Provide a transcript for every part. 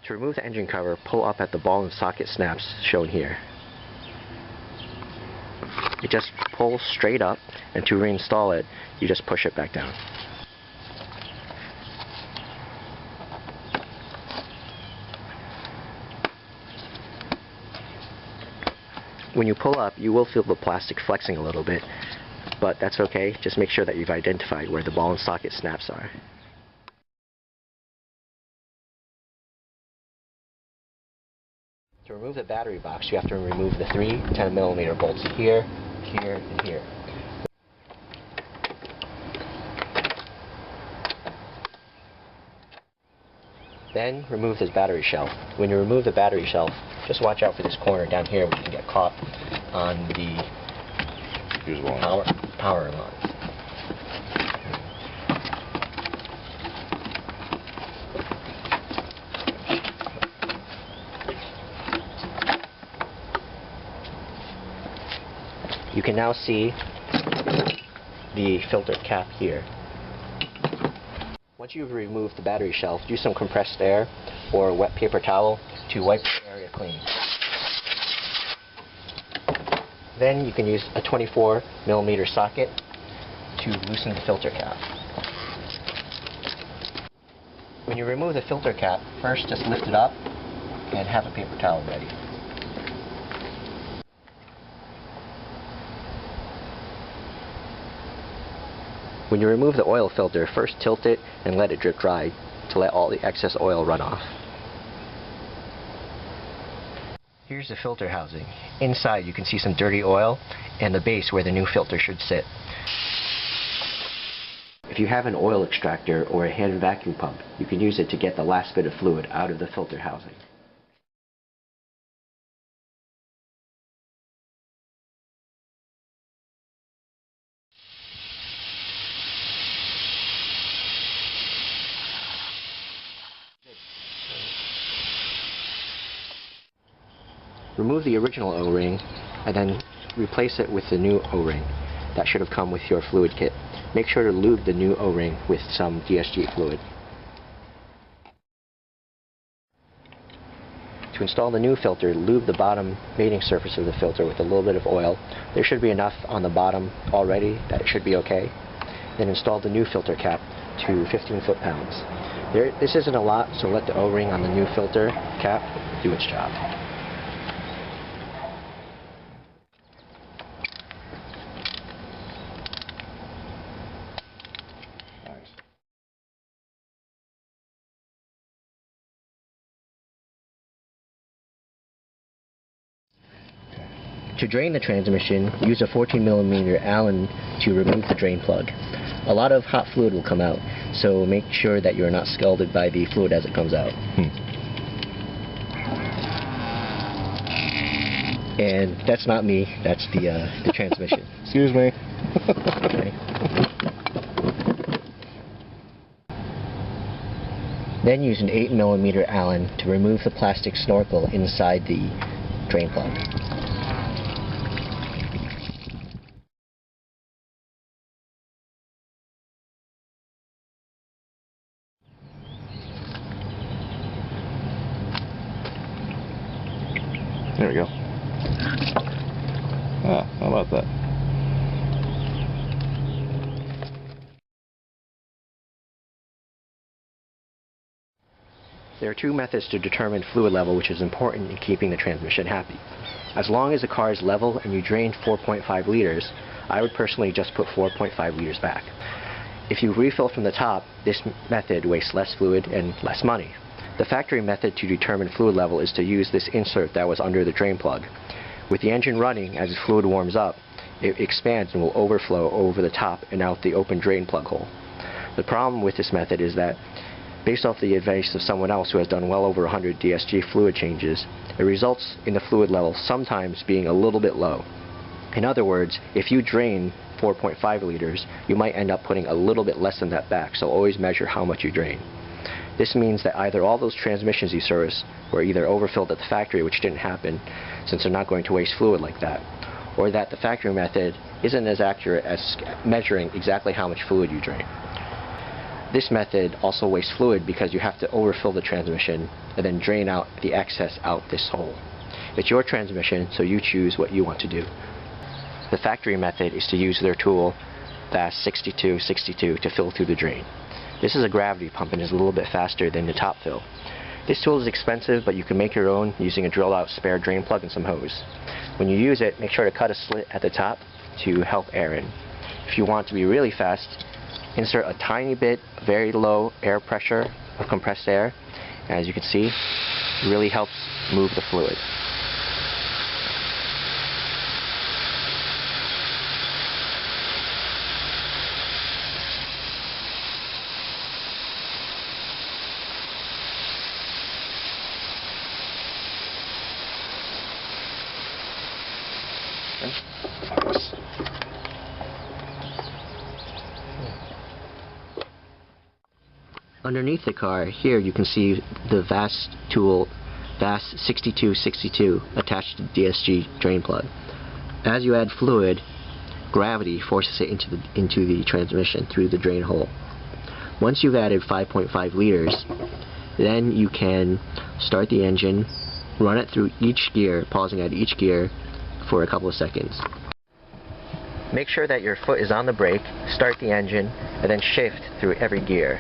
To remove the engine cover, pull up at the ball and socket snaps shown here. It just pulls straight up, and to reinstall it, you just push it back down. When you pull up, you will feel the plastic flexing a little bit, but that's okay. Just make sure that you've identified where the ball and socket snaps are. To remove the battery box, you have to remove the 3 10mm bolts here, here, and here. Then remove this battery shelf. When you remove the battery shelf, just watch out for this corner down here where you can get caught on the power lines. You can now see the filter cap here. Once you've removed the battery shelf, use some compressed air or a wet paper towel to wipe the area clean. Then you can use a 24mm socket to loosen the filter cap. When you remove the filter cap, first just lift it up and have a paper towel ready. When you remove the oil filter, first tilt it and let it drip dry to let all the excess oil run off. Here's the filter housing. Inside you can see some dirty oil and the base where the new filter should sit. If you have an oil extractor or a hand vacuum pump, you can use it to get the last bit of fluid out of the filter housing. Remove the original O-ring and then replace it with the new O-ring. That should have come with your fluid kit. Make sure to lube the new O-ring with some DSG fluid. To install the new filter, lube the bottom mating surface of the filter with a little bit of oil. There should be enough on the bottom already that it should be okay. Then install the new filter cap to 15 foot-pounds. This isn't a lot, so let the O-ring on the new filter cap do its job. To drain the transmission, use a 14mm Allen to remove the drain plug. A lot of hot fluid will come out, so make sure that you're not scalded by the fluid as it comes out. And that's not me, that's the transmission. Excuse me. Okay. Then use an 8mm Allen to remove the plastic snorkel inside the drain plug. There we go. Ah, how about that? There are two methods to determine fluid level, which is important in keeping the transmission happy. As long as the car is level and you drain 4.5 liters, I would personally just put 4.5 liters back. If you refill from the top, this method wastes less fluid and less money. The factory method to determine fluid level is to use this insert that was under the drain plug. With the engine running, as the fluid warms up, it expands and will overflow over the top and out the open drain plug hole. The problem with this method is that, based off the advice of someone else who has done well over 100 DSG fluid changes, it results in the fluid level sometimes being a little bit low. In other words, if you drain 4.5 liters, you might end up putting a little bit less than that back, so always measure how much you drain. This means that either all those transmissions you service were either overfilled at the factory, which didn't happen, since they're not going to waste fluid like that, or that the factory method isn't as accurate as measuring exactly how much fluid you drain. This method also wastes fluid because you have to overfill the transmission and then drain out the excess out this hole. It's your transmission, so you choose what you want to do. The factory method is to use their tool, VAG6262, to fill through the drain. This is a gravity pump and is a little bit faster than the top fill. This tool is expensive, but you can make your own using a drilled out spare drain plug and some hose. When you use it, make sure to cut a slit at the top to help air in. If you want to be really fast, insert a tiny bit, very low air pressure of compressed air. As you can see, it really helps move the fluid. Focus. Underneath the car, here you can see the VAG6262 attached to the DSG drain plug. As you add fluid, gravity forces it into the transmission through the drain hole. Once you've added 5.5 liters, then you can start the engine, run it through each gear, pausing at each gear for a couple of seconds. Make sure that your foot is on the brake, start the engine, and then shift through every gear,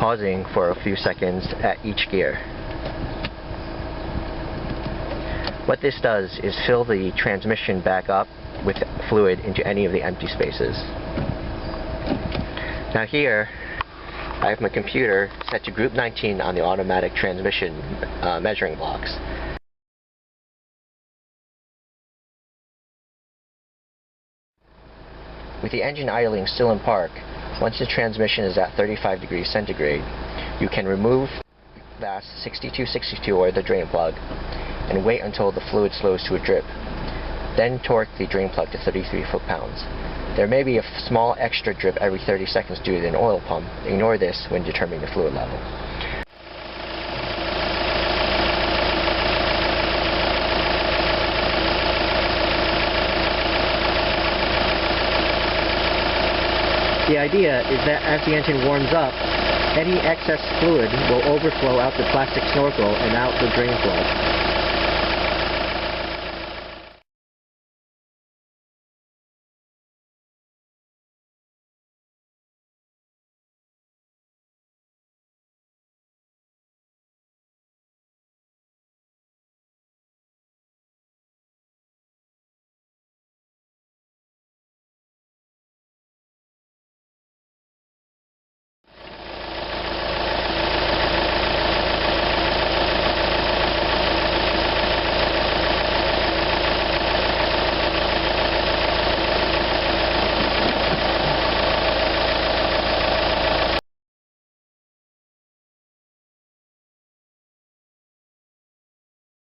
pausing for a few seconds at each gear. What this does is fill the transmission back up with fluid into any of the empty spaces. Now here, I have my computer set to group 19 on the automatic transmission measuring blocks. With the engine idling still in park, once the transmission is at 35 degrees centigrade, you can remove VAG6262 or the drain plug and wait until the fluid slows to a drip. Then torque the drain plug to 33 foot-pounds. There may be a small extra drip every 30 seconds due to an oil pump. Ignore this when determining the fluid level. The idea is that as the engine warms up, any excess fluid will overflow out the plastic snorkel and out the drain plug.